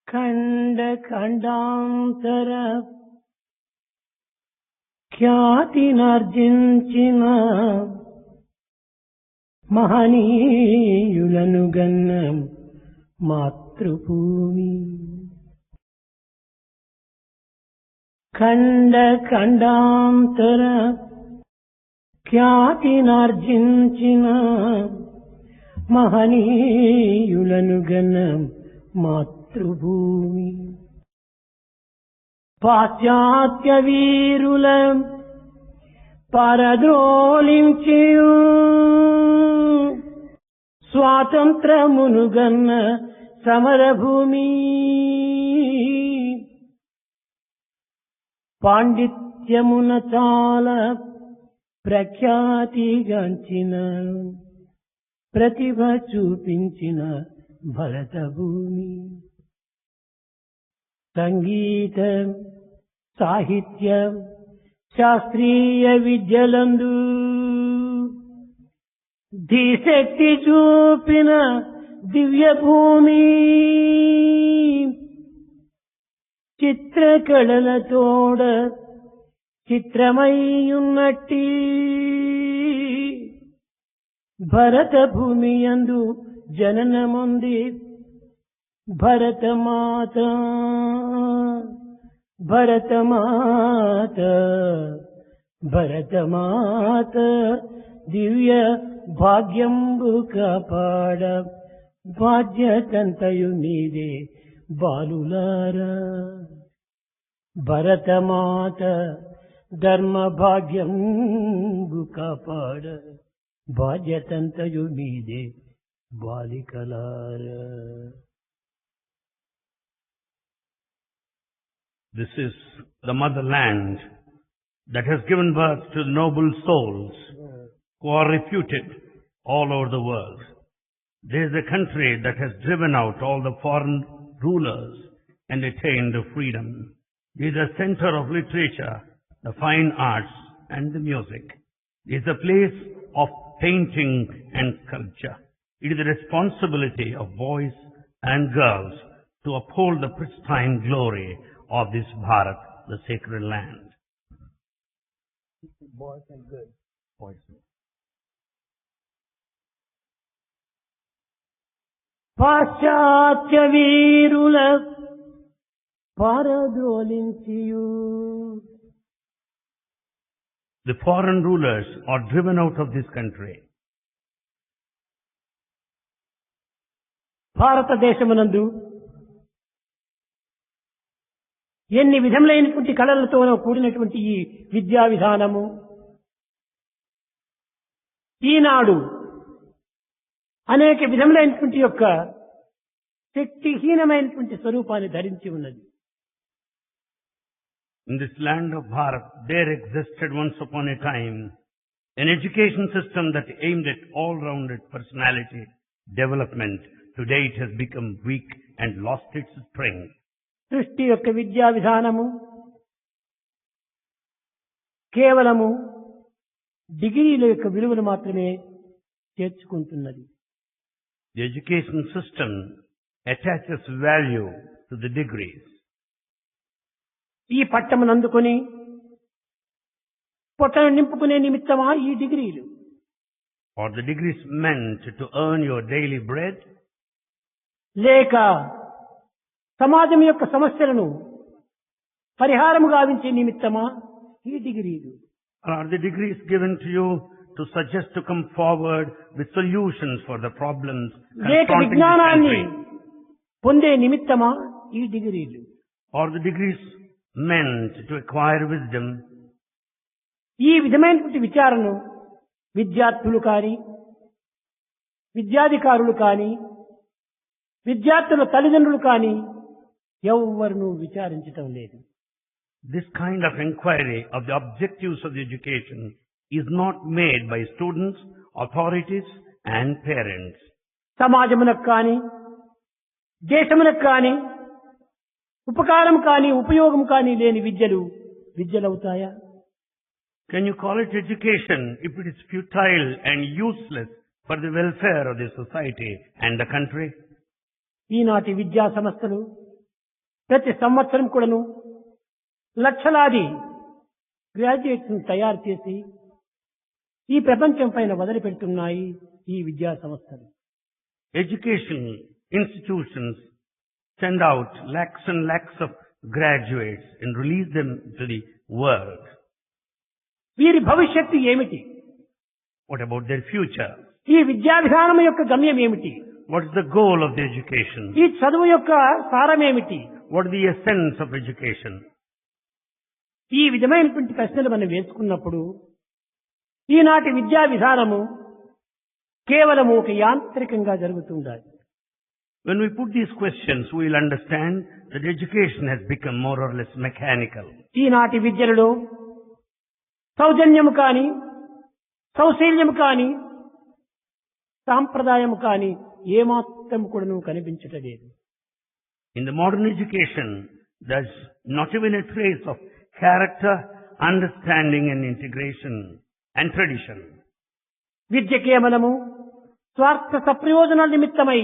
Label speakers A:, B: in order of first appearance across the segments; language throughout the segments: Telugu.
A: ఖండ ఖండాంతర ఖ్యాతినార్జించిన మహనీయులను గన్న మాతృభూమి. ఖండ ఖండాంతర ఖ్యాతినార్జించిన మహనీయులను గన్న మాతృభూమి. పాశ్చాత్య వీరుల పరద్రోలించి స్వాతంత్రమును గన్న సమరభూమి. పాండిత్యమున చాలా ప్రఖ్యాతిగాంచిన ప్రతిభ చూపించిన భరతభూమి. సంగీత సాహిత్య శాస్త్రీయ విద్యలందు ధీశక్తి చూపిన దివ్యభూమి. చిత్రకళలతోడ చిత్రమయ్యున్నట్టి భరతభూమి యందు జననముంది భరతమాత. భరతమాత భరతమాత దివ్య భాగ్యంబు కాపాడ బాధ్యతంతయు మీదే బాలులారా. భరతమాత ధర్మ భాగ్యంబు కాపాడ బాధ్యతంతయు మీదే బాలికలారా.
B: This is the motherland that has given birth to noble souls who are reputed all over the world. This is a country that has driven out all the foreign rulers and attained freedom. It is a center of literature, the fine arts and the music. It is a place of painting and sculpture. It is the responsibility of boys and girls to uphold the pristine glory of this Bharat, the sacred land.
A: Boys and girls.
B: Boys.
A: పాశ్చాత్య వీరుల పారద్రోలించియు
B: The foreign rulers are driven out of this country.
A: భారతదేశమునందు ఎన్ని విధములైనటువంటి కళలతో కూడినటువంటి ఈ విద్యా విధానము ఈనాడు అనేక విధములైనటువంటి యొక్క శక్తిహీనమైనటువంటి స్వరూపాన్ని ధరించి ఉన్నది.
B: In this land of Bharat, there existed once upon a time an education system that aimed at all-rounded personality development. Today it has become weak and lost its strength.
A: సృష్టి యొక్క విద్యా విధానము కేవలము డిగ్రీల యొక్క విలువను మాత్రమే చేర్చుకుంటున్నది.
B: The education system attaches value to the degrees.
A: ఈ పట్టమును అందుకొని పొట్టను నింపుకునే నిమిత్తమా ఈ డిగ్రీలు?
B: Are the degrees meant to earn your daily bread?
A: లేక సమాజం యొక్క సమస్యలను పరిహారము గావించే నిమిత్తమా ఈ డిగ్రీలు?
B: Or are the degrees given to you to suggest to come forward with solutions for the problems
A: లేక
B: confronting this
A: విజ్ఞానాన్ని
B: country?
A: పొందే నిమిత్తమా ఈ డిగ్రీలు?
B: Are the degrees meant to acquire wisdom?
A: ఈ విధమైనటువంటి విచారణను విద్యార్థులు కానీ విద్యాధికారులు కానీ విద్యార్థుల తల్లిదండ్రులు కానీ ఎవ్వరూ విచారించటం లేదు.
B: This kind of inquiry of the objectives of the education is not made by students, authorities and parents.
A: సమాజమునకు కానీ దేశమునకు కానీ ఉపకారం కానీ ఉపయోగం కానీ లేని విద్యలవుతాయా?
B: Can you call it education if it is futile and useless for the welfare of the society and the country?
A: ఈనాటి విద్యా సంస్థలు ప్రతి సంవత్సరం కూడాను లక్షలాది గ్రాడ్యుయేట్స్ తయారు చేసి ఈ ప్రపంచం పైన వదిలిపెడుతున్నాయి ఈ విద్యా సంస్థలు.
B: Education institutions send out lakhs and lakhs of graduates and release them to the world.
A: వీరి భవిష్యత్తు ఏమిటి?
B: What about their future?
A: ఈ విద్యా విధానం యొక్క గమ్యం ఏమిటి?
B: What is the goal of the education?
A: ఈ చదువు యొక్క సారమేమిటి?
B: What is the essence of education?
A: ఈ విధమైనటువంటి ప్రశ్నలు మనం వేసుకున్నప్పుడు ఈనాటి విద్యా విధానము కేవలము ఒక యాంత్రికంగా జరుగుతుండాలి.
B: When we put these questions, we will understand that education has become more or less mechanical.
A: ఈనాటి విద్యలలో సౌజన్యము కాని, సౌశీల్యము కాని, సాంప్రదాయము కాని ఏమాత్రం కూడాను కనిపించటలేదు.
B: In the modern education, there's not even a trace of character, understanding and integration and tradition.
A: విద్య కేవలము స్వార్థ సప్రయోజనాల నిమిత్తమై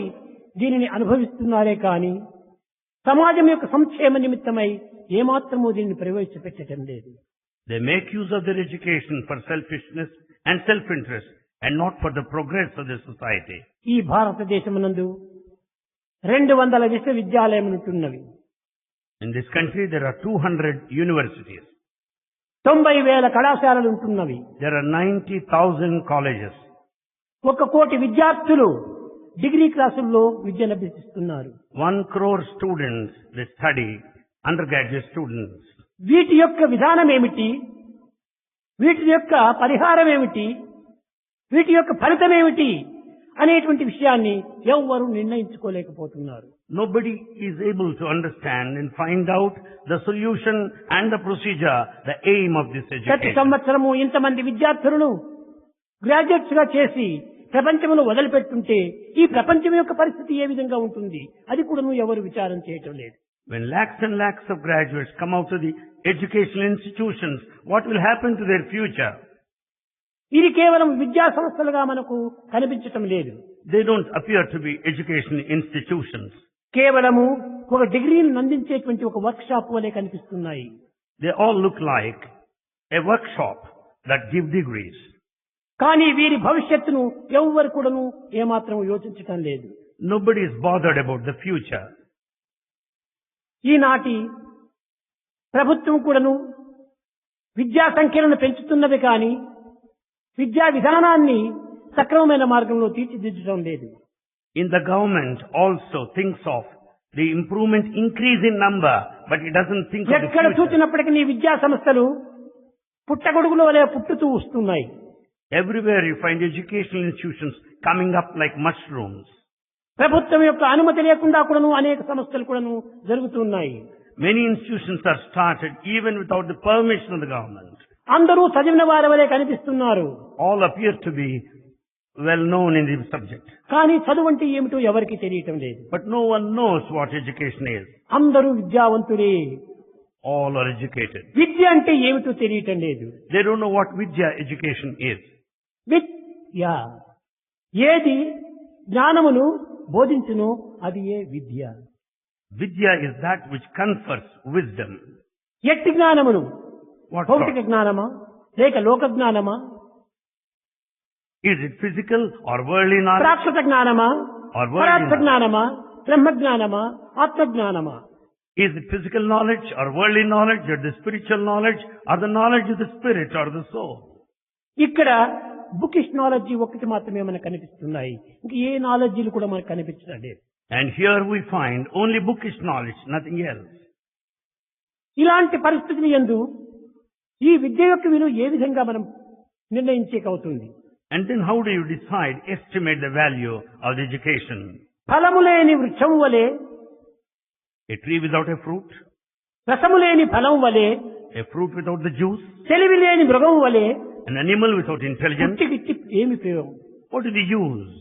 A: దీనిని అనుభవిస్తున్నారే కాని సమాజం యొక్క సంక్షేమ నిమిత్తమై ఏమాత్రము దీనిని ప్రవేశపెట్టడం లేదు.
B: They make use of their education for selfishness and self-interest and not for the progress of the society.
A: ఈ భారతదేశమునందు 200 విశ్వవిద్యాలయములున్నవి.
B: In this country, there are 200 universities.
A: 90,000 కళాశాలలు ఉంటున్నవి.
B: There are 90,000 colleges.
A: 1 కోటి విద్యార్థులు డిగ్రీ క్లాసుల్లో విద్యను అభ్యసిస్తున్నారు.
B: 1 crore students, they study, undergraduate students.
A: వీటి యొక్క విధానం ఏమిటి? వీటి యొక్క పరిహారం ఏమిటి? వీటి యొక్క ఫలితం ఏమిటి అనేటువంటి విషయాన్ని ఎవ్వరూ నిర్ణయించుకోలేకపోతున్నారు.
B: Nobody is able to understand and find out the solution and the procedure, the aim of this
A: ప్రతి
B: education.
A: సంవత్సరము ఇంతమంది విద్యార్థులను గ్రాడ్యుయేట్స్ గా చేసి ప్రపంచంలో వదిలిపెట్టుంటే ఈ ప్రపంచం యొక్క పరిస్థితి ఏ విధంగా ఉంటుంది అది కూడా ఎవరు విచారం చేయటం లేదు.
B: When lakhs and lakhs of graduates come out of the educational institutions, what will happen to their future?
A: ఇది కేవలం విద్యా సంస్థలుగా మనకు కనిపించటం లేదు.
B: They don't appear to be educational institutions.
A: కేవలము ఒక డిగ్రీని అందించేటువంటి ఒక వర్క్ షాప్ వలె కనిపిస్తున్నాయి.
B: They all look like a workshop that give degrees.
A: కానీ వీరి భవిష్యత్తును ఎవ్వరు కూడాను ఏమాత్రం యోచించటం లేదు.
B: Nobody is bothered about the future.
A: ఈనాటి ప్రభుత్వం కూడాను విద్యా సంఖ్యలను పెంచుతున్నది కానీ విద్యా విధానాన్ని సక్రమమైన మార్గంలో తీర్చిదిద్దడం లేదు.
B: In the government also thinks of the improvement, increase in number, but it doesn't think of the
A: ఎక్కడ
B: future.
A: చూసినప్పటికీ ఈ విద్యా సంస్థలు పుట్టగొడుగుల వలె పుట్టుతూ వస్తున్నాయి.
B: Everywhere you find educational institutions coming up like mushrooms.
A: ప్రభుత్వం యొక్క అనుమతి లేకుండా కూడాను అనేక సంస్థలు కూడాను జరుగుతున్నాయి.
B: Many institutions are started even without the permission of the government.
A: అందరూ చదివిన వారి వలె కనిపిస్తున్నారు.
B: All appear to be well known in the subject.
A: కానీ చదువు అంటే ఏమిటో ఎవరికి తెలియటం లేదు.
B: But no one knows what education is.
A: అందరూ విద్యావంతులే.
B: All are educated.
A: విద్య అంటే ఏమిటో తెలియటం లేదు.
B: They don't know what Vidya education is.
A: విద్య ఏది జ్ఞానమును బోధించును అది ఏ విద్య.
B: Vidya is that which confers wisdom.
A: ఎట్టి జ్ఞానమును
B: What
A: భౌతిక
B: sort?
A: జ్ఞానమా లేక లోక జ్ఞానమా,
B: Is it physical or worldly knowledge?
A: Prakrit జ్ఞానమా,
B: Or worldly
A: పరార్థ
B: knowledge?
A: జ్ఞానమా, బ్రహ్మ జ్ఞానమా, ఆత్మ జ్ఞానమా?
B: Is it physical knowledge or worldly knowledge or the spiritual knowledge or the knowledge of the spirit or the soul?
A: ఇక్కడ బుకిష్ నాలెడ్జీ ఒకటి మాత్రమే మనకు కనిపిస్తున్నాయి. ఇంక ఏ నాలెడ్జీలు కూడా మనకు కనిపించడం లేదు.
B: And here we find only bookish knowledge, nothing else.
A: ఇలాంటి పరిస్థితులు యందు ఈ విద్య యొక్క విలువ ఏ విధంగా మనం నిర్ణయించేకవుతుంది?
B: And then how do you decide, estimate the value of the education?
A: ఫలము లేని వృక్షము వలె,
B: A tree without a fruit?
A: రసము లేని ఫలం వలె,
B: A fruit without the juice?
A: తెలివి లేని మృగము వలె,
B: An animal without intelligence?
A: పుట్టికిట్టి ఏమి ఉపయోగం?
B: What is the use?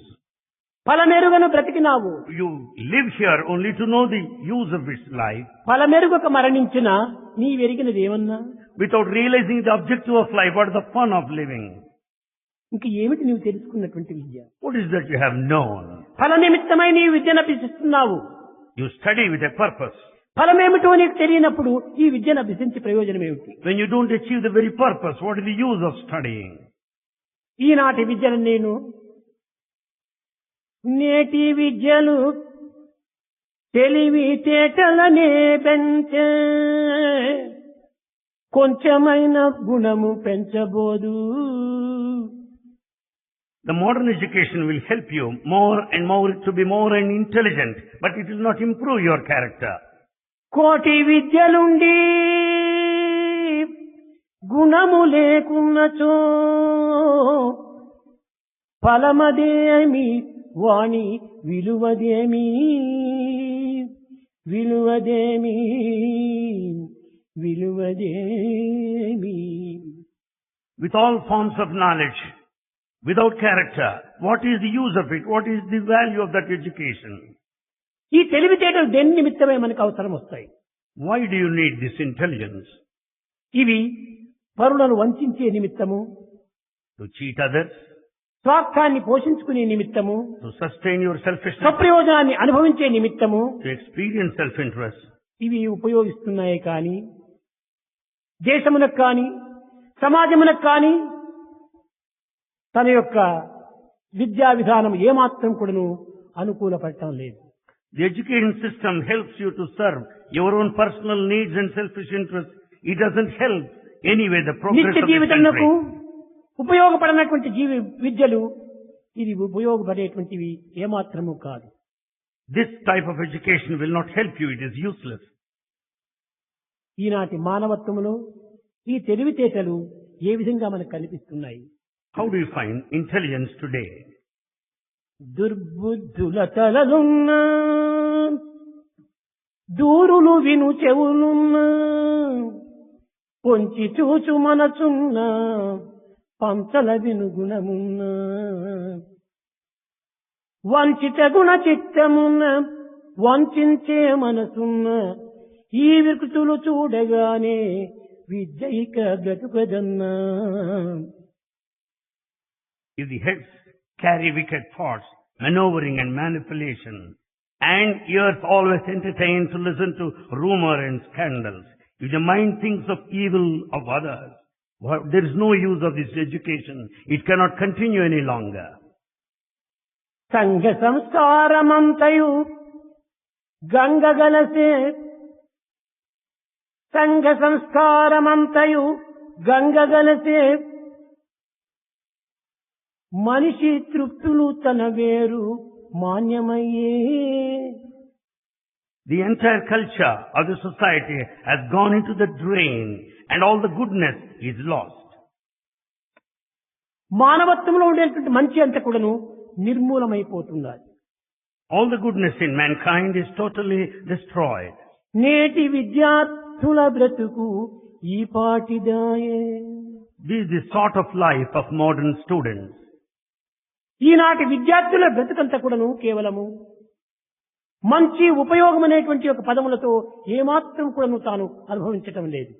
A: ఫలమెరుగను బ్రతికినావు,
B: You live here only to know the use of its life.
A: ఫలమెరుగక మరణించిన నీ వెరిగినది ఏమన్నా?
B: Without realizing the objective of life, what is the fun of living?
A: ఇంక ఏమిటి నీవు తెలుసుకున్నటువంటి విద్య?
B: What is that you have known?
A: ఫల నిమిత్తమై నీవు విద్యను అభ్యసిస్తున్నావు.
B: You study with a purpose.
A: ఫలమేమిటో నీకు తెలియనప్పుడు ఈ విద్యను అభ్యసించి ప్రయోజనం ఏమిటి?
B: When you don't achieve the very purpose, what is the use of studying?
A: ఈనాటి విద్యను నేటి విద్యలు తెలివితేటలనే పెంచే కొంచెమైన గుణము పెంచబోదు.
B: The modern education will help you more and more to be more and intelligent, but it will not improve your character.
A: కోటి విద్యలుండి గుణము లేకున్నచో ఫలమదేమి వాణి విలువదేమి విలువదేమి విలువదేమి.
B: With all forms of knowledge, without character, what is the use of it? What is the value of that education?
A: ఈ తెలివితేటలు దేని నిమిత్తమే మనకు అవసరం వస్తాయి?
B: Why do you need this intelligence?
A: ఇవి పరులను వంచే నిమిత్తము,
B: To cheat others,
A: స్వార్థాన్ని పోషించుకునే నిమిత్తము,
B: to sustain your selfishness,
A: స్వప్రయోజనాన్ని అనుభవించే నిమిత్తము
B: to experience self-interest.
A: ఇవి ఉపయోగిస్తున్నాయి. కానీ దేశమునకు కానీ సమాజమునకు కానీ తన యొక్క విద్యా విధానం ఏమాత్రం కూడాను అనుకూలపడటం లేదు.
B: The education system helps you to serve your own personal needs and selfish interests. It doesn't help anyway the progress
A: నిత్య
B: of the
A: జీవితంలో
B: country.
A: ఉపయోగపడినటువంటి విద్యలు ఇది ఉపయోగపడేటువంటివి ఏమాత్రము కాదు.
B: This type of education will not help you. It is useless.
A: ఈనాటి మానవత్వములో ఈ తెలివితేటలు ఏ విధంగా మనకు కనిపిస్తున్నాయి?
B: How do you find intelligence today?
A: దుర్బుద్ధుల తలలున్నా దూరులు విను చెవులున్నా పొంచి చూచు మనసున్నా పంచల విను గుణమున్నా వంచిత గుణ చిత్తమున్న వంచే మనసున్న ఈ వికృతులు చూడగానే విద్యైక గతుకదన్నా.
B: If the heads carry wicked thoughts, maneuvering and manipulation, and ears always entertain to listen to rumor and scandals, if the mind thinks of evil of others, there is no use of this education. It cannot continue any longer.
A: సంఘ సంస్కారమంతయు గంగగలసే సంఘ సంస్కారమంతయు గంగగలసే మనిషి తృప్తులు తన వేరు మాన్యమయ్యే.
B: The entire culture of the society has gone into the drain and all the goodness is lost.
A: మానవత్వంలో ఉండేటువంటి మంచి అంతా కూడాను నిర్మూలమైపోతున్నది.
B: All the goodness in mankind is totally destroyed.
A: నేటి విద్యార్థుల బ్రతుకు ఈ పాటిదాయే.
B: This is the sort of life of modern students.
A: ఈనాటి విద్యార్థుల బ్రతుకంతా కూడాను కేవలము మంచి ఉపయోగం అనేటువంటి ఒక పదములతో ఏమాత్రం కూడాను తాను అనుభవించటం లేదు.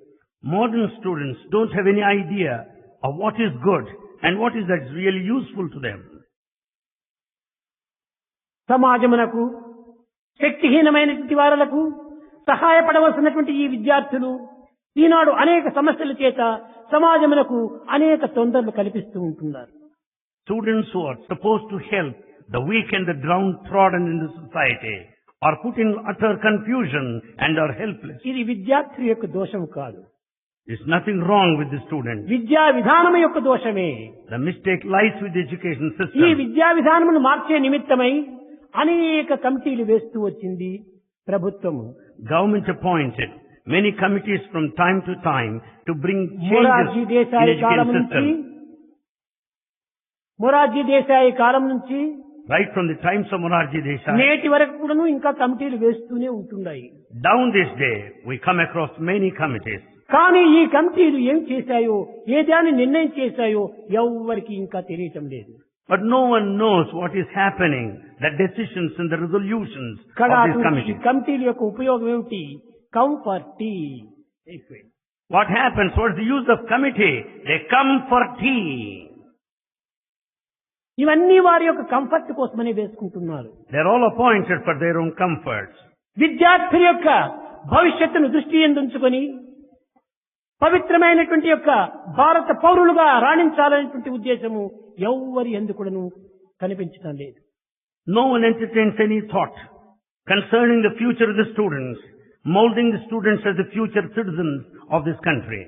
B: Modern students don't have any idea of what is good and what is that's really useful to them.
A: సమాజమునకు శక్తిహీనమైనటువంటి వారులకు సహాయపడవలసినటువంటి ఈ విద్యార్థులు ఈనాడు అనేక సమస్యల చేత సమాజమునకు అనేక తొందరలు కల్పిస్తూ ఉంటున్నారు.
B: Students who are supposed to help the weak and the downtrodden in the society are put in utter confusion and are helpless.
A: ఇది విద్యార్థి యొక్క దోషం కాదు.
B: There's nothing wrong with the student.
A: విద్యా విధానం యొక్క దోషమే.
B: The mistake lies with the education
A: ఈ
B: system.
A: విద్యా విధానమును మార్చే నిమిత్తమై అనేక కమిటీలు వేస్తూ వచ్చింది ప్రభుత్వము.
B: Government appointed many committees from time to time to bring
A: Morarji
B: changes in
A: Desai column
B: education
A: నుంచి
B: system.
A: మొరార్జీ దేశాయి కాలం నుంచి
B: Right from the times of Morarji Desai,
A: నేటి వరకు కూడాను ఇంకా కమిటీలు వేస్తూనే ఉంటున్నాయి.
B: down this day, we come across many committees.
A: కానీ ఈ కమిటీలు ఏం చేశాయో ఏ దాన్ని నిర్ణయం చేశాయో ఎవ్వరికి ఇంకా తెలియటం లేదు.
B: But no one knows what is happening, the decisions and the resolutions of this
A: ఈ
B: committee.
A: కమిటీల యొక్క ఉపయోగం ఏమిటి? కంఫర్ట్ టీ.
B: What happens? What's the use of committee? They come for tea.
A: ఇవన్నీ వారి యొక్క కంఫర్ట్ కోసమనే వేసుకుంటున్నారు.
B: They're all appointed for their own comforts.
A: విద్యార్థుల యొక్క భవిష్యత్తును దృష్టి ఎందుంచుకొని పవిత్రమైనటువంటి యొక్క భారత పౌరులుగా రాణించాలనేటువంటి ఉద్దేశము ఎవ్వరి ఎందుకును కనిపించడం లేదు.
B: No one entertains any thought concerning the future of the students, molding the students as the future citizens of this country.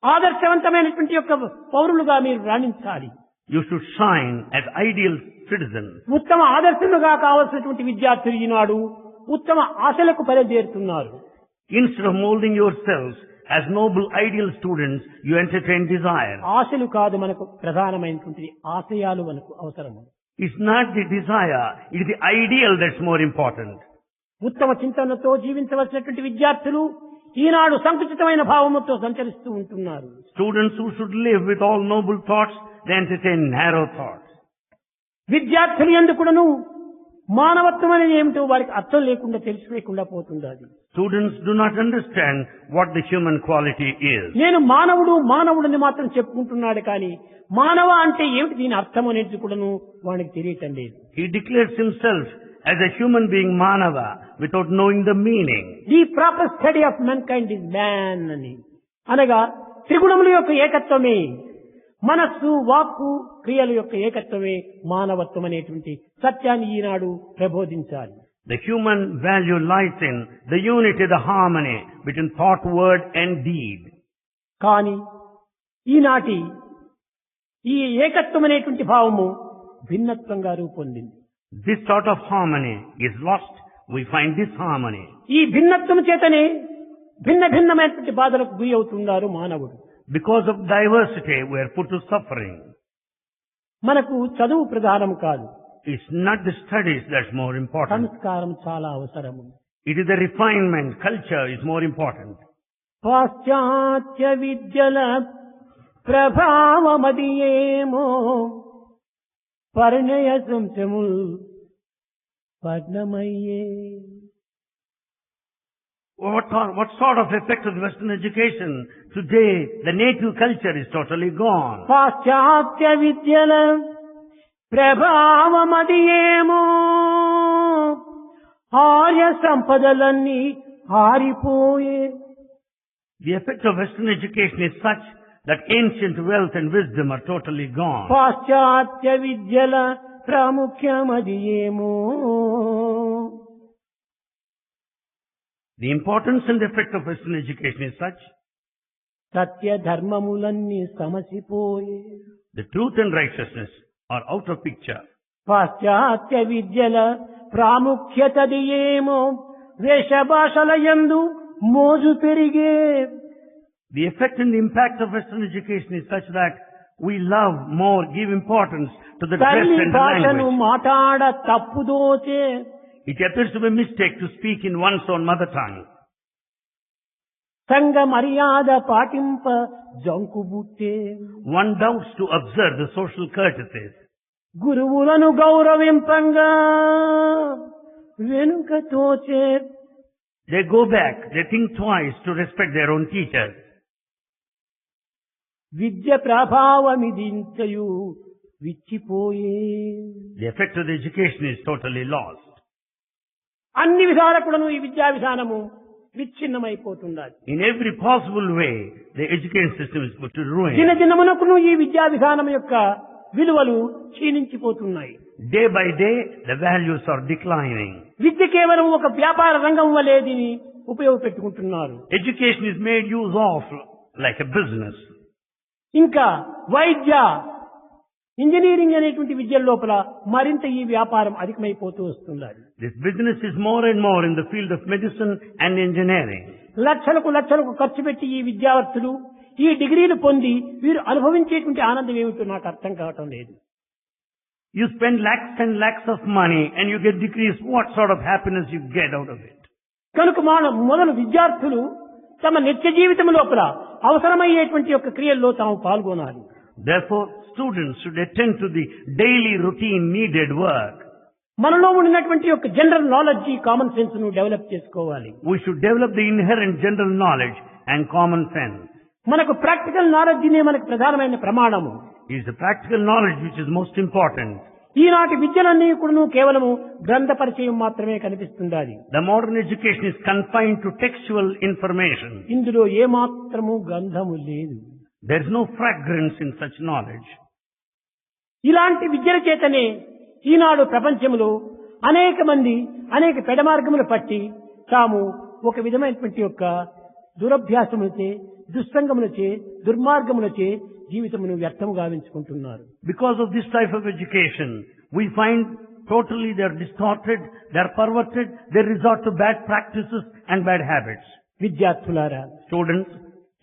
A: ఆదర్శవంతమైనటువంటి యొక్క పౌరులుగా మీరు రాణించాలి.
B: You should shine as ideal citizens.
A: ఉత్తమ ఆదర్శములుగా కావలసినటువంటి విద్యార్థులు ఈనాడు ఉత్తమ ఆశలకు బయలుదేరుతున్నారు.
B: Instead of molding yourselves as noble ideal students, you entertain desire.
A: ఆశలు కాదు మనకు ప్రధానమైనటువంటి ఆశయాలు మనకు అవసరము.
B: It's not the desire, it is the ideal that's more important.
A: ఉత్తమ చింతనతో జీవించవలసినటువంటి విద్యార్థులు ఈనాడు సంకుచితమైన భావముతో సంచరిస్తూ ఉంటున్నారు.
B: Students who should live with all noble thoughts, they entertain narrow thoughts.
A: విద్యార్థులు ఎందుకును మానవత్వం అనేది ఏమిటో వారికి అర్థం లేకుండా తెలిసిలేకుండా పోతుంది.
B: Students do not understand what the human quality is.
A: నేను మానవుడిని మాత్రం చెప్పుకుంటున్నాడు కానీ మానవ అంటే ఏమిటి దీని అర్థం అనేది కూడాను వానికి తెలియటం లేదు.
B: He declares himself as a human being Manava without knowing the meaning.
A: The proper study of mankind is man అని అనగా త్రిగుణముల యొక్క ఏకత్వమే, మనస్సు వాక్కు క్రియల యొక్క ఏకత్వమే మానవత్వం అనేటువంటి సత్యాన్ని ఈనాడు ప్రబోధించాలి.
B: The human value lies in the unity, the harmony between thought, word and deed.
A: కానీ ఈనాటి ఈ ఏకత్వం అనేటువంటి భావము భిన్నత్వంగా రూపొందింది.
B: This sort of harmony is lost. We find disharmony.
A: ఈ భిన్నత్వం చేతనే భిన్నమైనటువంటి బాధలకు గురి అవుతున్నారు మానవుడు.
B: Because of diversity, we are put to suffering.
A: మనకు చదువు ప్రధానం కాదు.
B: It's not the studies that's more important.
A: సంస్కారం చాలా అవసరము.
B: It is the refinement, culture is more important.
A: పాశ్చాత్య విద్యల ప్రభావమదియేమో పరిణయ సంశముల్ పద్మమయ్యే.
B: What sort of effect of Western education? Today, the native culture is totally gone.
A: పాశ్చాత్య విద్యల ప్రభావమదియేమో ఆర్య సంపదలన్నీ ఆరిపోయే.
B: The effect of Western education is such that ancient wealth and wisdom are totally gone.
A: పాశ్చాత్య విద్యల ప్రాముఖ్యమదియేమో.
B: The importance and effect of Western education is such
A: Satya ధర్మములన్నీ సమసిపోయే.
B: the truth and righteousness are out of picture.
A: పాశ్చాత్య విద్యల ప్రాముఖ్యతదియేమో వేష భాషల యందు మోజు పెరిగే.
B: The effect and the impact of Western education is such that we love more, give importance to the dress
A: తల్లి
B: and the
A: భాషను
B: language.
A: మాటాడ తప్పుదోచే.
B: It appears to be a mistake to speak in one's own mother tongue.
A: సంఘ మర్యాద పాటింప జంకుబుట్టే.
B: One doubts to observe the social courtesies.
A: గురువులను గౌరవింపంగా వెనుక తోచే.
B: They go back, they think twice to respect their own teachers.
A: Vidya ప్రభావమిదించయు విచ్చిపోయే.
B: The effect of the education is totally lost.
A: అన్ని విధాలకులను ఈ విద్యా విధానము విచ్ఛిన్నమైపోతున్నది.
B: In every possible way, the education system is put to ruin.
A: దినదినమునకును ఈ విద్యా విధానం యొక్క విలువలు క్షీణించిపోతున్నాయి.
B: Day by day, the values are declining.
A: విద్య కేవలం ఒక వ్యాపార రంగం వలె దీన్ని ఉపయోగపెట్టుకుంటున్నారు.
B: Education is made use of like a business.
A: ఇంకా వైద్య ఇంజనీరింగ్ అనేటువంటి విద్యల లోపల మరింత ఈ వ్యాపారం అధికమైపోతూ వస్తున్నది.
B: This business is more and more in the field of medicine and engineering.
A: లక్షలకు ఖర్చు పెట్టి ఈ విద్యార్థులు ఈ డిగ్రీలు పొంది వీరు అనుభవించేటువంటి ఆనందం ఏమిటో నాకు అర్థం కావటం లేదు.
B: You spend lakhs and lakhs of money and you get degrees. What sort of happiness you get out of it?
A: కనుక మొదలు విద్యార్థులు తమ నిత్య జీవితం లోపల అవసరమయ్యేటువంటి యొక్క క్రియల్లో తాము పాల్గొనాలి.
B: Therefore, students should attend to the daily routine needed work.
A: మనలో ఉన్నటువంటి యొక్క జనరల్ నాలెడ్జ్ కామన్ సెన్స్ ను డెవలప్ చేసుకోవాలి.
B: We should develop the inherent general knowledge and common sense.
A: మనకు ప్రాక్టికల్ నాలెడ్జ్ నే మనకు ప్రధానమైన ప్రమాణము.
B: It is the practical knowledge which is most important.
A: ఈనాటి విద్యలన్నీ కూడా కేవలము గ్రంథ పరిచయం మాత్రమే కనిపిస్తుండాలి.
B: The modern education is confined to textual information.
A: ఇందులో ఏమాత్రము గంధము లేదు.
B: There is no fragrance in such knowledge.
A: ఇలాంటి విద్యల చేతనే ఈనాడు ప్రపంచంలో అనేక మంది అనేక పెడమార్గములు పట్టి తాము ఒక విధమైనటువంటి యొక్క దురభ్యాసములచే, దుస్సంగములచే, దుర్మార్గములచే జీవితమును వ్యర్థము గావించుకుంటున్నారు.
B: Because of this type of education, we find totally they are distorted, they are perverted, they resort to bad practices and bad habits.
A: విద్యార్థులారా,
B: Students,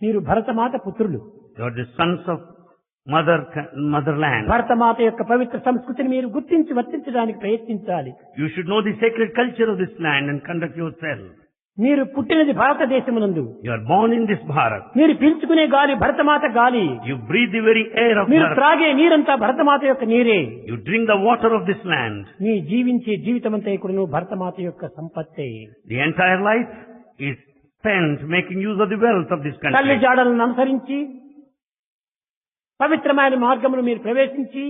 A: మీరు భరతమాత పుత్రులు.
B: you are the sons of motherland.
A: Bharatmata యొక్క పవిత్ర సంస్కృతిని మీరు గుర్తించి వర్తించడానికి ప్రయత్నించాలి.
B: You should know the sacred culture of this land and conduct yourself.
A: మీరు పుట్టినది భారతదేశమునందు.
B: You are born in this Bharat.
A: మీరు పీల్చుకునే గాలి భరతమాత గాలి.
B: You breathe the very air of
A: మీరు
B: Bharat.
A: త్రాగే నీరంతా భరతమాత యొక్క నీరే.
B: You drink the water of this land.
A: మీ జీవించే జీవితమంతా కూడా భరతమాత యొక్క సంపత్తే.
B: The entire life is spent making use of the wealth of this
A: తల్లి
B: country.
A: జాడలను అనుసరించి పవిత్రమైన మార్గమును మీరు ప్రవేశించి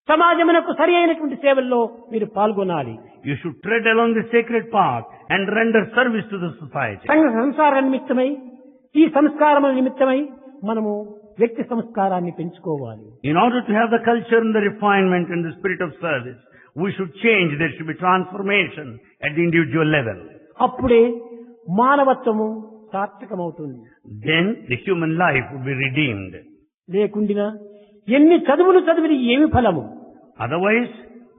A: సమాజమునకు సరి అయినటువంటి సేవల్లో మీరు పాల్గొనాలి.
B: You should tread along the sacred path and render service to the society.
A: సంఘ సంసార నిమిత్తమై, ఈ సంస్కారముల నిమిత్తమై మనము వ్యక్తి సంస్కారాన్ని పెంచుకోవాలి.
B: In order to have the culture and the refinement and the spirit of service, we should change. There should be transformation at the individual level.
A: అప్పుడే మానవత్వము సార్థకమవుతుంది.
B: Then the human life would be redeemed.
A: లేకుండినా ఎన్ని చదువులు చదివి ఏమి ఫలము?
B: Otherwise,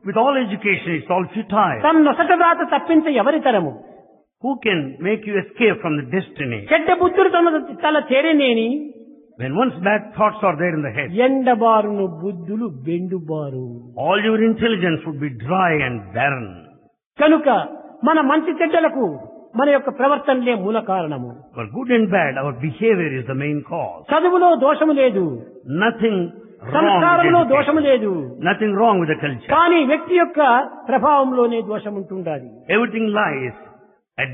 B: with all education, it's all futile.
A: తన నొసట రాత తప్పించ ఎవరి తరము?
B: Who can make you escape from the destiny?
A: చెడ్డ బుద్ధులు తల చేరేనేని
B: When once bad thoughts are there in the head,
A: ఎండబారును బుద్ధులు బెండుబారు.
B: all your intelligence would be dry and barren.
A: కనుక మన మంచి చెడ్డలకు మన యొక్క ప్రవర్తనలే మూల కారణము.
B: For good and bad, our behavior is the main cause.
A: చదువులో దోషము లేదు,
B: Nothing wrong
A: సంస్కారంలో
B: with
A: దోషము
B: education.
A: లేదు,
B: Nothing wrong with the culture.
A: కానీ వ్యక్తి యొక్క ప్రభావంలోనే దోషం ఉంటుండాలి.
B: Everything lies at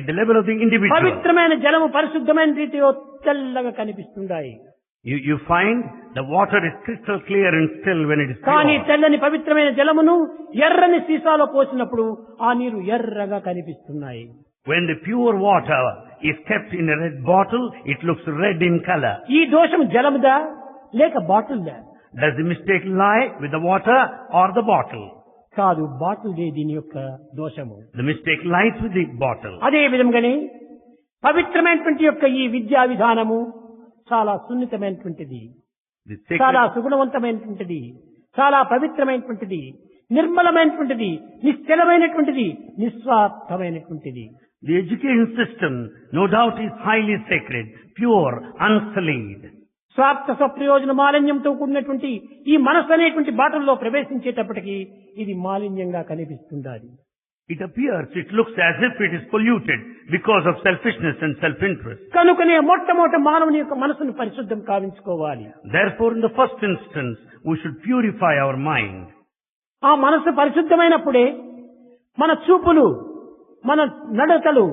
B: the level of the individual.
A: పవిత్రమైన జలము పరిశుద్ధమైన రీతిలో తెల్లగా కనిపిస్తుండాయి.
B: You find the water is crystal clear and still when it is
A: కానీ
B: pure.
A: తెల్లని పవిత్రమైన జలమును ఎర్రని సీసాలో పోసినప్పుడు ఆ నీరు ఎర్రగా కనిపిస్తున్నాయి.
B: When the pure water is kept in a red bottle, it looks red in color.
A: ఈ దోషం జలముదా లేక బాటిల్దా?
B: Does the mistake lie with the water or the bottle?
A: కాదు, బాటిల్దే దీని యొక్క దోషము.
B: The mistake lies with the bottle.
A: అదే విధంగానే పవిత్రమైనటువంటి యొక్క ఈ విద్యా విధానము చాలా సున్నితమైనటువంటిది,
B: The sacred,
A: చాలా సుగుణవంతమైనటువంటిది, చాలా పవిత్రమైనటువంటిది, నిర్మలమైనటువంటిది, నిశ్చలమైనటువంటిది, నిస్వార్థమైనటువంటిది.
B: the education system, no doubt, is highly sacred, pure, unsullied.
A: స్వార్థ స్వప్రయోజన మాలిన్యంతో కూడినటువంటి ఈ మనస్సు అనేటువంటి బాటల్లో ప్రవేశించేటప్పటికి ఇది మాలిన్యంగా కనిపిస్తుండాలి.
B: It appears, it looks as if it is polluted because of selfishness and self-interest.
A: కనుకనే మొట్టమొదట మానవుని యొక్క మనసును పరిశుద్ధం కావించుకోవాలి.
B: Therefore, in the first instance, we should purify our mind.
A: ఆ మనసు పరిశుద్ధమైనప్పుడే మన చూపులు, మన నడతలు,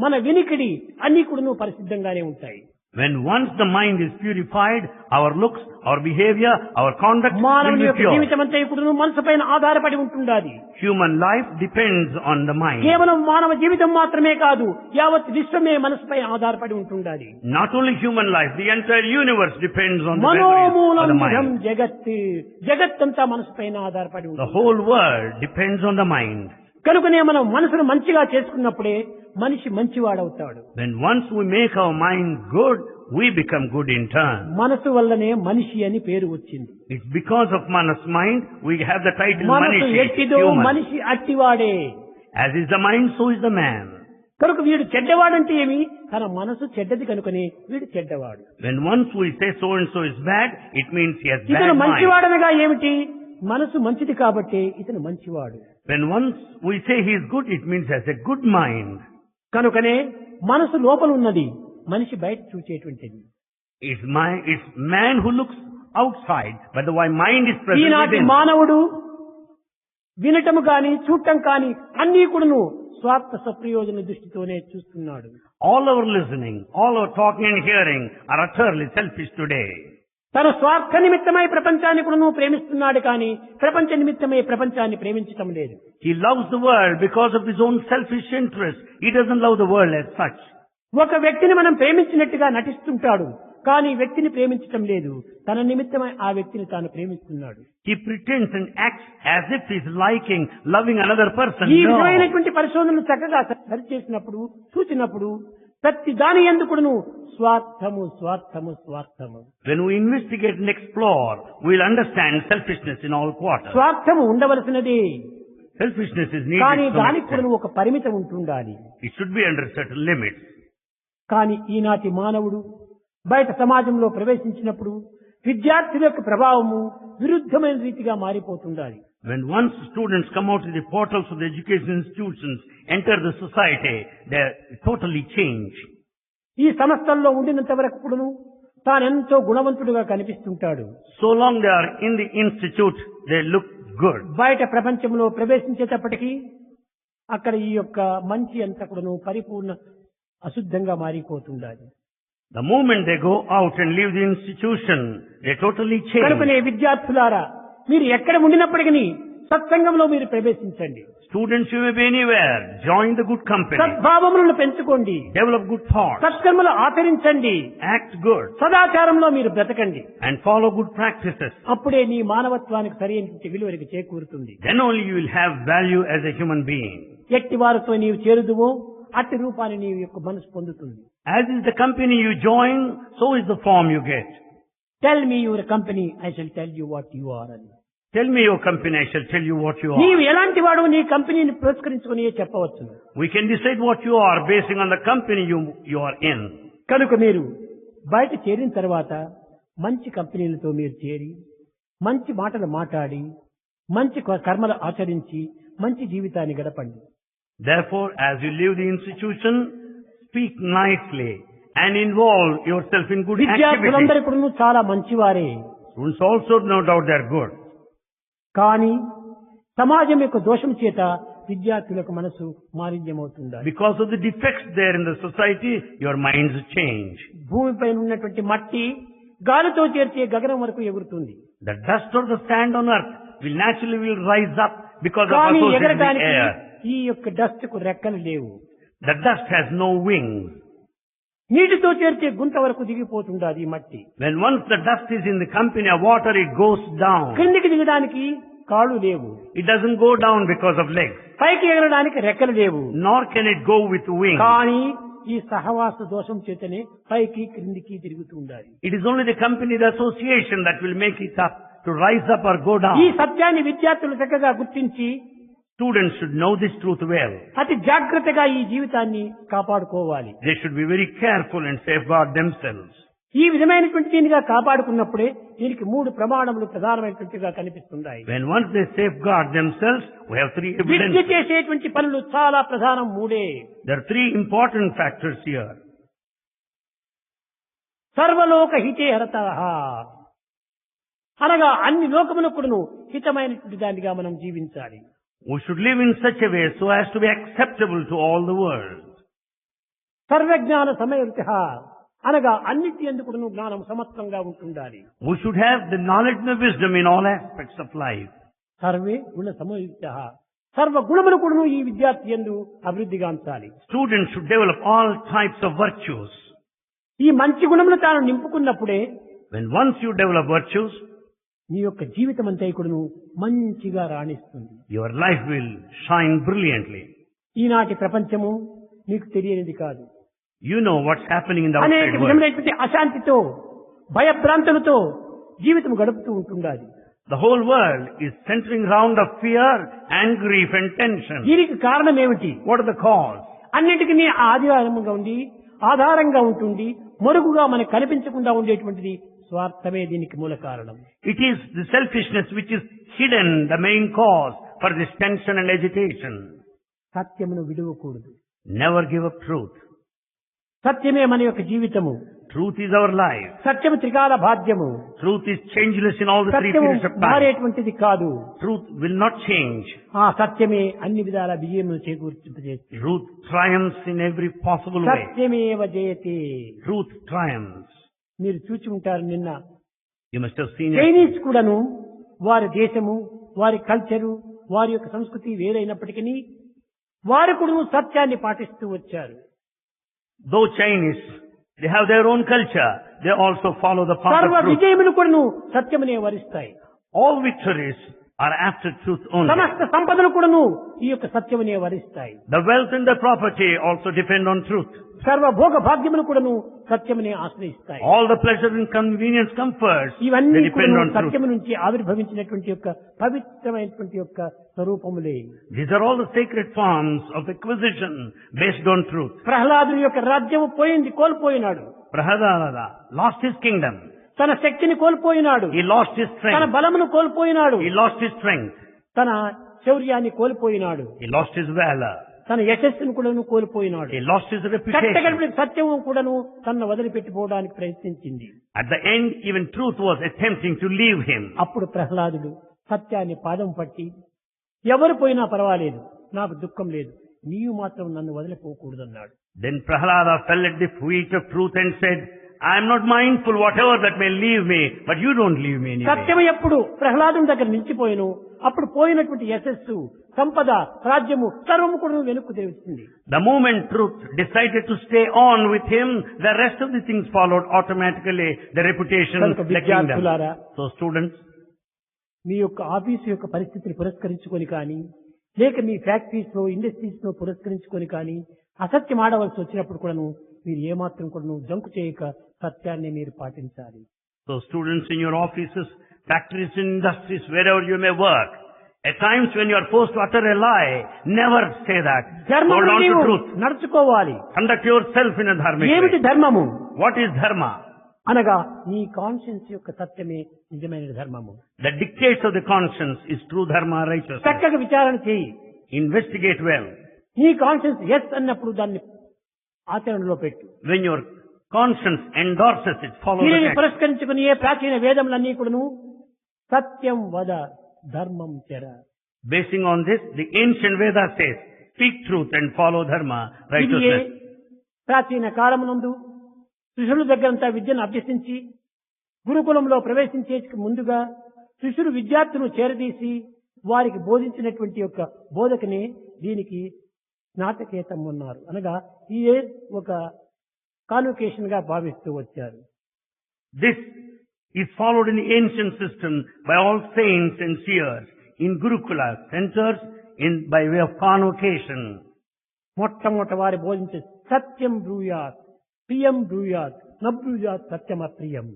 A: మన వినికిడి అన్ని కూడా పరిశుద్ధంగానే ఉంటాయి.
B: When once the mind is purified, our looks, our behavior, our conduct will
A: మానవుని
B: be
A: యొక్క
B: pure.
A: జీవితం అంతా ఇప్పుడు మనసు పైన ఆధారపడి ఉంటుండాలి.
B: Human life depends on the mind.
A: కేవలం మానవ జీవితం మాత్రమే కాదు, యావత్ విశ్వమే మనసుపై ఆధారపడి ఉంటుండాలి.
B: Not only human life, the entire universe depends on the
A: మనోమూలం
B: of the
A: విధం
B: mind.
A: జగత్, జగత్తంతా మనసు పైన ఆధారపడి
B: The
A: ఉంటుంది.
B: whole world depends on the mind.
A: కనుకనే మనం మనసును మంచిగా చేసుకున్నప్పుడే మనిషి మంచివాడవుతాడు.
B: When once we make our mind good, we become good in turn.
A: మనసు వల్లనే మనిషి అని పేరు వచ్చింది.
B: It's because of Manas mind we have the title
A: మనసు
B: Manishi,
A: ఎట్టిదో
B: human.
A: మనిషి అట్టివాడే.
B: As is the mind, so is the man.
A: కనుక వీడు చెడ్డవాడంటే ఏమి? తన మనసు చెడ్డది కనుకనే వీడు చెడ్డవాడు.
B: When once we say so and so is bad, it means he has bad
A: ఇతను
B: mind.
A: మంచివాడనగా ఏమిటి? మనసు మంచిది కాబట్టి ఇతను మంచివాడు.
B: When once we say he is good, it means he has a good mind.
A: కనుకనే మనసు లోపల ఉన్నది, మనిషి బయట చూచేటువంటిది.
B: It's man who looks outside, but the mind is present
A: ఈనాటి
B: within.
A: మానవుడు వినటము కాని చూడటం కాని అన్ని కూడాను స్వార్థ స్వప్రయోజన దృష్టితోనే చూస్తున్నాడు.
B: All our listening, all our talking and hearing are utterly selfish today.
A: తన స్వార్థ నిమిత్తమై ప్రపంచాన్ని కూడా ప్రేమిస్తున్నాడు కానీ ప్రపంచ నిమిత్తమై ప్రపంచాన్ని ప్రేమించటం లేదు.
B: He loves the world because of his own selfish interest. He doesn't love the world as such.
A: ఒక వ్యక్తిని మనం ప్రేమించినట్టుగా నటిస్తుంటాడు కానీ వ్యక్తిని ప్రేమించటం లేదు. తన నిమిత్తమై ఆ వ్యక్తిని తాను ప్రేమిస్తున్నాడు.
B: He pretends and acts as if he's loving another person.
A: ఈ
B: No.
A: విధమైనటువంటి పరిశోధనలు చక్కగా సరిచేసినప్పుడు చూసినప్పుడు ప్రతి దాని ఎందుకును స్వార్థము స్వార్థము స్వార్థము.
B: When we investigate and explore, we'll understand selfishness in all quarters.
A: స్వార్థము ఉండవలసినదే
B: Selfishness is
A: కానీ
B: needed.
A: దానికి కూడా ఒక పరిమితం ఉంటుండాలి.
B: It should be under certain limits.
A: కానీ ఈనాటి మానవుడు బయట సమాజంలో ప్రవేశించినప్పుడు విద్యార్థుల యొక్క ప్రభావము విరుద్ధమైన రీతిగా మారిపోతుండాలి.
B: When once students come out of the portals of the education institutions, enter the society, they totally change.
A: ఈ సంస్థల్లో ఉండినంత వరకు కూడాను తానెంతో గుణవంతుడిగా కనిపిస్తుంటాడు.
B: So long they are in the institute, they look good.
A: బయట ప్రపంచంలో ప్రవేశించేటప్పటికీ అక్కడ ఈ యొక్క మంచి అంతా కూడాను పరిపూర్ణ అశుద్ధంగా మారిపోతుండాలి.
B: The moment they go out and leave the institution, they totally change.
A: కనుకనే విద్యార్థులారా మీరు ఎక్కడ ఉండినప్పటికీ సత్సంగంలో మీరు ప్రవేశించండి.
B: Students, you may be anywhere. Join the good company.
A: సద్భావములను పెంచుకోండి.
B: Develop good thoughts.
A: సత్కర్మలు ఆచరించండి.
B: Act good.
A: సదాచారంలో మీరు బ్రతకండి.
B: And follow good practices.
A: అప్పుడే నీ మానవత్వానికి సరైన విలువనికి చేకూరుతుంది.
B: Then only you will have value as a human being.
A: ఎట్టి వారితో నీవు చేరుదువో అట్టి రూపాన్ని నీ యొక్క మనసు పొందుతుంది.
B: As is the company you join, so is the form you get.
A: Tell me your company I shall tell you what you are అని.
B: Tell me your company, I shall tell you what you
A: నీవు
B: are.
A: ఎలాంటి వాడు నీ కంపెనీని పురస్కరించుకుని చెప్పవచ్చు.
B: We can decide what you are basing on the company you are in.
A: కనుక మీరు బయట చేరిన తర్వాత మంచి కంపెనీలతో మీరు చేరి మంచి మాటలు మాట్లాడి మంచి కర్మలు ఆచరించి మంచి జీవితాన్ని గడపండి.
B: Therefore, as you leave the institution, speak nicely and involve yourself in good activities.
A: విద్యార్థులందరూ కూడా చాలా మంచివారే.
B: Students also, no doubt, they are good.
A: కానీ సమాజం యొక్క దోషం చేత విద్యార్థులకు మనసు మాలిన్యమవుతుంది.
B: Because of the defects there in the society, your minds change.
A: భూమిపైన ఉన్నటువంటి మట్టి గాలితో చేర్చే గగనం వరకు ఎగురుతుంది.
B: The dust or the sand on earth will rise up because of
A: కానీ
B: associated with
A: ఎగరడానికి
B: air.
A: ఈ యొక్క డస్ట్ కు రెక్కలు లేవు.
B: The dust has no wings.
A: నీటితో చేర్చే గుంత వరకు దిగిపోతుండాది ఈ మట్టి.
B: When once the dust is in the company of water, it goes down.
A: క్రిందికి దిగడానికి కాళ్ళు లేవు.
B: It doesn't go down because of legs.
A: పైకి ఎగరడానికి రెక్కలు లేవు.
B: Nor can it go with wings.
A: కానీ ఈ సహవాస దోషం చేతనే పైకి క్రిందికి తిరుగుతూ ఉండాలి.
B: It is only the company, the association that will make it up to rise up or go down.
A: ఈ సత్యాన్ని విద్యార్థులు చక్కగా గుర్తించి
B: Students should know this truth well.
A: అతి జాగ్రత్తగా ఈ జీవితాన్ని కాపాడుకోవాలి.
B: They should be very careful and safeguard themselves.
A: ఈ విధమైనటువంటి దీనిగా కాపాడుకున్నప్పుడే దీనికి మూడు ప్రమాణములు ప్రధానమైనటువంటిగా కనిపిస్తున్నాయి.
B: When once they safeguard themselves, we have three
A: Vidya
B: evidences.
A: చేసేటువంటి పనులు చాలా ప్రధానం మూడే.
B: There are three important factors here.
A: సర్వలోక హితే హరతః అనగా అన్ని లోకములకును హితమైనటువంటి దానిగా మనం జీవించాలి.
B: We should live in such a way so as to be acceptable to all the world.
A: సర్వజ్ఞాన సమయవృతః అనగా అన్నిటి యందుకును జ్ఞానం సమత్వంగా ఉంటుండాలి.
B: We should have the knowledge and the wisdom in all aspects of life.
A: Survey గుణ సమయుక్తః సర్వ గుణములు కూడాను ఈ విద్యార్థి యందు అభివృద్ధిగాంచాలి.
B: Students should develop all types of virtues.
A: ఈ మంచి గుణములు తాను నింపుకున్నప్పుడే
B: When once you develop virtues,
A: నీ యొక్క జీవితం అంతా కూడాను మంచిగా రాణిస్తుంది.
B: your life will shine brilliantly.
A: ఈనాటి ప్రపంచము నీకు తెలియనిది కాదు.
B: You know what's happening in the
A: అనేక
B: outside world.
A: విధమైనటువంటి అశాంతితో భయభ్రాంతులతో జీవితం గడుపుతూ ఉంటుండాలి.
B: The whole world is centering round of fear and grief and tension.
A: దీనికి కారణం ఏమిటి?
B: What are the cause?
A: అన్నిటికీ ఆధారంగా ఉండి ఆధారంగా ఉంటుంది మరుగుగా మనకు కనిపించకుండా ఉండేటువంటిది స్వార్థమే దీనికి మూల కారణం.
B: It is the selfishness which is hidden, the main cause for this tension and agitation.
A: సత్యమును విడువకూడదు.
B: Never give up truth.
A: సత్యమే మన యొక్క జీవితము.
B: Truth is our life.
A: సత్యము త్రికాల బాధ్యము.
B: Truth is changeless in all the three
A: సత్యము
B: periods of time.
A: మారేటువంటిది కాదు.
B: Truth will not change.
A: ఆ సత్యమే అన్ని విధాల విజయమును చేకూర్చిపజేస్తుంది.
B: Truth triumphs in every possible way.
A: సత్యమేవ జయతే.
B: Truth triumphs.
A: మీరు చూచి ఉంటారు నిన్న
B: You must have seen it.
A: Chinese కూడాను వారి దేశము, వారి కల్చరు, వారి యొక్క సంస్కృతి వేరైనప్పటికీ వారు కూడా సత్యాన్ని పాటిస్తూ వచ్చారు.
B: Though Chinese, they have their own culture. They also follow the path
A: సర్వ
B: of truth.
A: విజయములు కూడాను సత్యమునే వరిస్తాయి.
B: All victories are after truth only.
A: సమస్త సంపదలు కూడాను ఈ యొక్క సత్యమునే వరిస్తాయి.
B: The wealth and the property also depend on truth.
A: సర్వ భోగ భాగ్యములు కూడాను సత్యమునే ఆశ్రయిస్తాయి.
B: All the pleasure and convenience, comforts,
A: ఇవన్నీ
B: they depend
A: కూడాను
B: on truth.
A: సత్యము నుంచి ఆవిర్భవించినటువంటి యొక్క పవిత్రమైనటువంటి యొక్క స్వరూపములే.
B: These are all the sacred forms of acquisition based on truth.
A: ప్రహ్లాదుని యొక్క రాజ్యము పోయింది, కోల్పోయినాడు.
B: Prahalada lost his kingdom.
A: తన శక్తిని కోల్పోయినాడు.
B: He lost his
A: తన
B: strength.
A: బలమును కోల్పోయినాడు.
B: He lost his strength.
A: తన శౌర్యాన్ని కోల్పోయినాడు.
B: He lost his valor.
A: తన యశస్సును కూడాను కోల్పోయినాడు.
B: He lost his reputation.
A: కట్టగడిపి సత్యము కూడాను తన వదిలిపెట్టిపోవడానికి ప్రయత్నించింది.
B: At the end, even truth was attempting to leave him.
A: అప్పుడు ప్రహ్లాదుడు సత్యాన్ని పాదం పట్టి, ఎవరు పోయినా పర్వాలేదు, నాకు దుఃఖం లేదు, నీవు మాత్రం నన్ను వదిలిపోకూడదన్నాడు.
B: Then Prahalada fell at the feet of truth and said, I am not mindful whatever that may leave me, but you don't leave me anyway.
A: సత్యం ఎప్పుడు ప్రహ్లాదుని దగ్గర నిలిచిపోయిను, అప్పుడు పోయినటువంటి యశస్సు, సంపద, రాజ్యము సర్వము కూడా వెనుక్కు తెచ్చింది.
B: The moment truth decided to stay on with him, the rest of the things followed automatically, the reputation,
A: కనుక
B: the kingdom.
A: విద్యార్థులారా,
B: So students,
A: మీ యొక్క ఆఫీసు యొక్క పరిస్థితిని పురస్కరించుకొని కానీ, లేక మీ ఫ్యాక్టరీస్ లో, ఇండస్ట్రీస్ లో పురస్కరించుకొని కానీ అసత్యం ఆడవలసి వచ్చినప్పుడు కూడాను మీరు ఏమాత్రం కూడాను జంకు చేయక సత్యాన్ని మీరు పాటించాలి.
B: so students in your offices, factories, industries, wherever you may work, at times when you are forced to utter a lie, never say that. Hold
A: ధర్మము
B: on to
A: నీవు
B: truth.
A: నడుచుకోవాలి.
B: Conduct yourself in a dharmic
A: ఏమిటి
B: way.
A: ధర్మము
B: What is dharma?
A: అనగా నీ కాన్షియన్స్ యొక్క సత్యమే నిజమైన ధర్మము.
B: The dictates of the conscience is true dharma, righteousness.
A: చక్కగా విచారణ చేయి.
B: Investigate well.
A: నీ కాన్షియన్స్ ఎస్ అన్నప్పుడు దాన్ని ఆచరణలో పెట్టు.
B: When your conscience endorses it, follow the
A: దీనిని
B: text.
A: పురస్కరించుకుని ఏ ప్రాచీన వేదములన్నీ కూడాను సత్యం వద ధర్మం చెర.
B: Basing on this, the ancient Veda says, speak truth and follow dharma,
A: ఇది ఏ
B: righteousness.
A: ప్రాచీన కాలమునందు శిష్యుల దగ్గరంతా విద్యను అభ్యసించి గురుకులంలో ప్రవేశించే ముందుగా శిష్యులు విద్యార్థులను చేరదీసి వారికి బోధించినటువంటి యొక్క బోధకనే దీనికి స్నాతకేతం ఉన్నారు. అనగా ఇదే ఒక కాన్వకేషన్ గా భావిస్తూ వచ్చారు.
B: This is followed in the ancient system by all saints and seers in Gurukula centers by way of convocation.
A: మొట్టమొదట వారి బోధించే సత్యం బ్రూయాత్, ప్రియం బ్రూయాత్, నబ్రూయాత్ సత్యమప్రియం.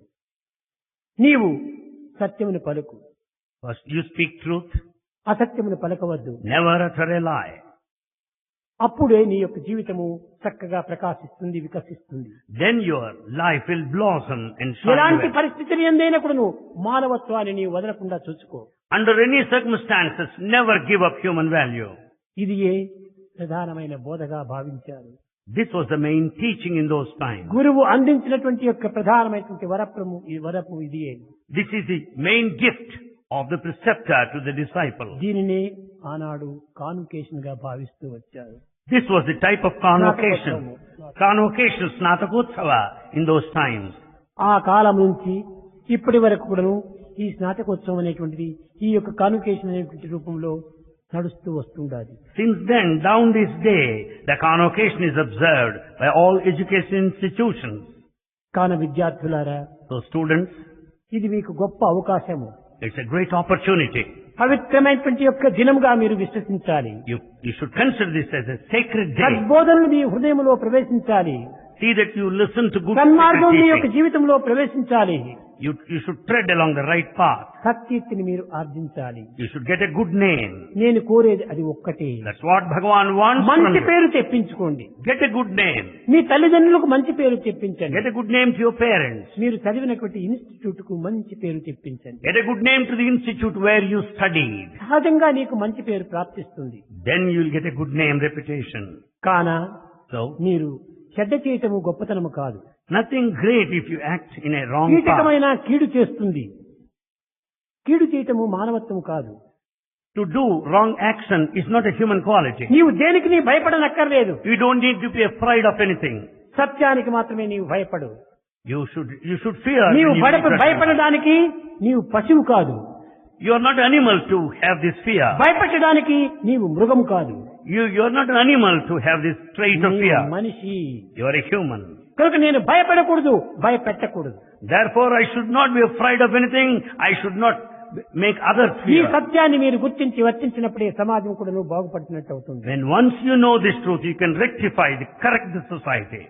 A: నీవు సత్యమును పలుకు,
B: First you speak truth,
A: అసత్యమును పలకవద్దు.
B: never utter a lie.
A: అప్పుడే నీ యొక్క జీవితము చక్కగా ప్రకాశిస్తుంది, వికసిస్తుంది.
B: Then your life will blossom and shine
A: ఎలాంటి
B: well.
A: పరిస్థితులు ఎందైనప్పుడు నువ్వు మానవత్వాన్ని నీవు వదలకుండా చూసుకో.
B: Under any circumstances, never give up human value.
A: ఇది ఏ ప్రధానమైన బోధగా భావించారు.
B: This was the main teaching in those times.
A: గురువు అందించినటువంటి యొక్క ప్రధానమైనటువంటి వరపు ఇది.
B: This is the main gift of the preceptor to the disciple.
A: దీనినే ఆనాడు కాన్వకేషన్ గా భావిస్తూ వచ్చారు.
B: This was the type of convocation. Convocation, Snatakotsava in those times.
A: ఆ కాలం నుంచి ఇప్పటి వరకు కూడాను ఈ స్నాతకోత్సవం అనేటువంటిది ఈ యొక్క కాన్వకేషన్ అనేటువంటి రూపంలో నడుస్తూ వస్తుండాలి.
B: Since then, down this day, the convocation is observed by all education institutions.
A: కాన విద్యార్థులారా,
B: So students,
A: ఇది మీకు గొప్ప అవకాశము.
B: it's a great opportunity.
A: పవిత్రమైనటువంటి యొక్క దినముగా మీరు విశ్వసించాలి.
B: You should consider this as a sacred day.
A: సద్బోధనలు మీ హృదయంలో ప్రవేశించాలి.
B: See that you listen to good
A: సన్మార్గం మీ యొక్క
B: teaching.
A: జీవితంలో ప్రవేశించాలి.
B: You should tread along the right path.
A: సత్కీర్తిని మీరు ఆర్జించాలి.
B: You should get a good name.
A: నేను కోరేది అది ఒక్కటే.
B: That's what Bhagavan wants from
A: మంచి
B: you.
A: పేరు తెప్పించుకోండి.
B: Get a good name.
A: మీ తల్లిదండ్రులకు మంచి పేరు తెప్పించండి.
B: Get a good name to your parents.
A: మీరు చదివినటువంటి ఇన్స్టిట్యూట్ కు మంచి పేరు తెప్పించండి.
B: Get a good name to the institute where you studied.
A: సహజంగా నీకు మంచి పేరు ప్రాప్తిస్తుంది.
B: Then you will get a good name, reputation.
A: కాన
B: So,
A: మీరు చెడ్డ చేయటము గొప్పతనము కాదు.
B: nothing great if you act in a wrong path.
A: కీటకమైన కీడు చేస్తుంది. కీడు చేయటము మానవత్వం కాదు.
B: To do wrong action is not a human quality.
A: నీవు దేనికి నీ భయపడనక్కర్లేదు.
B: You don't need to be afraid of anything.
A: సత్యానికి మాత్రమే నీవు భయపడు.
B: You should fear.
A: నీవు
B: when you meet Krishna.
A: భయపడడానికి నీవు పశువు కాదు.
B: You are not animal to have this fear.
A: భయపెట్టడానికి నీవు మృగం కాదు.
B: You are not an animal to have this trait of
A: నీవు
B: fear.
A: మనిషి.
B: You are a human.
A: కనుక నేను భయపడకూడదు, భయపెట్టకూడదు.
B: Therefore, I should not be afraid of anything. I should not make others
A: ఈ
B: fear.
A: సత్యాన్ని మీరు గుర్తించి వర్తించినప్పుడే సమాజం కూడా నువ్వు బాగుపడుతున్నట్టు అవుతుంది.
B: When once you know this truth, you can rectify, correct the society.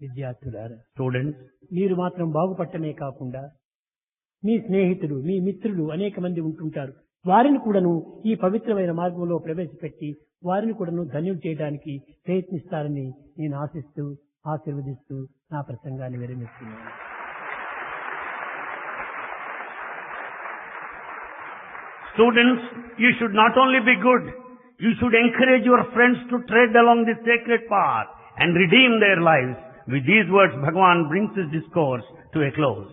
A: విద్యార్థులారా,
B: Students,
A: మీరు మాత్రం బాగుపడటమే కాకుండా మీ స్నేహితులు, మీ మిత్రులు అనేక మంది ఉంటుంటారు. వారిని కూడాను ఈ పవిత్రమైన మార్గంలో ప్రవేశపెట్టి వారిని కూడాను ధన్యం చేయడానికి ప్రయత్నిస్తారని నేను ఆశిస్తూ ఆశీర్వదిస్తూ నా ప్రసంగాన్ని విరమిస్తున్నాను.
B: students, you should not only be good, you should encourage your friends to tread along this sacred path and redeem their lives. With these words, Bhagavan brings his discourse to a close.